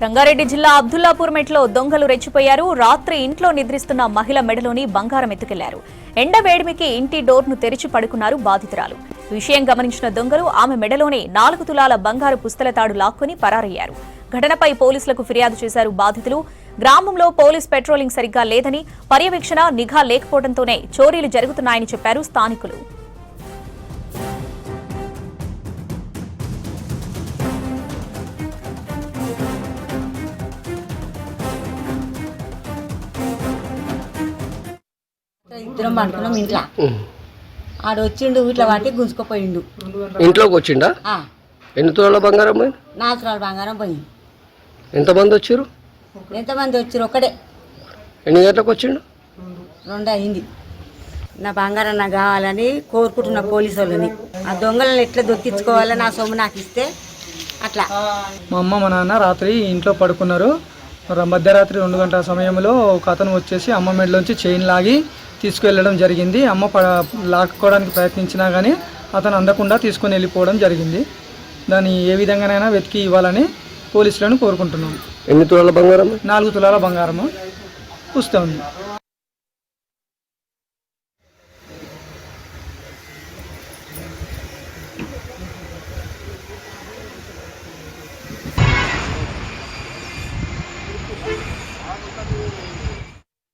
రంగారెడ్డి జిల్లా అబ్దుల్లాపూర్ మెట్లో దొంగలు రెచ్చిపోయారు. రాత్రి ఇంట్లో నిద్రిస్తున్న మహిళ మెడలోని బంగారం ఎత్తుకెళ్లారు. ఎండ వేడిమికి ఇంటి డోర్ను తెరిచి పడుకున్నారు బాధితురాలు. విషయం గమనించిన దొంగలు ఆమె మెడలోనే 4 తులాల బంగారు పుస్తలతాడు లాక్కొని పరారయ్యారు. ఘటనపై పోలీసులకు ఫిర్యాదు చేశారు బాధితులు. గ్రామంలో పోలీస్ పెట్రోలింగ్ సరిగ్గా లేదని, పర్యవేక్షణ నిఘా లేకపోవడంతోనే చోరీలు జరుగుతున్నాయని చెప్పారు స్థానికులు. ఇద్దరం పడుకున్నాం ఇంట్లో. ఆడు వచ్చిండు ఇట్లా వాటి గుంజుకుపోయిండు. ఇంట్లోకి వచ్చిండా? ఎన్ని తులాల బంగారం పోయింది? 4 తులాల బంగారం పోయింది. ఎంతమంది వచ్చారు? ఒకడే. ఎన్ని గంటలకు వచ్చిండు? 2 అయింది. నా బంగారం నాకు కావాలని కోరుకుంటున్న పోలీసు వాళ్ళని. ఆ దొంగలను ఎట్లా దొక్కించుకోవాలని నా సొమ్ము నాకు ఇస్తే అట్లా. మా అమ్మ మా నాన్న రాత్రి ఇంట్లో పడుకున్నారు. మధ్యరాత్రి 2 గంటల సమయంలో ఒక అతను వచ్చేసి అమ్మ మెడలోంచి చైన్ లాగి తీసుకువెళ్ళడం జరిగింది. అమ్మ లాక్కోవడానికి ప్రయత్నించినా కానీ అతను అందకుండా తీసుకొని వెళ్ళిపోవడం జరిగింది. దాన్ని ఏ విధంగానైనా వెతికి ఇవ్వాలని పోలీసులను కోరుకుంటున్నాం. ఎన్ని తులాల బంగారం? 4 తులాల బంగారము పుస్తకం ఉంది.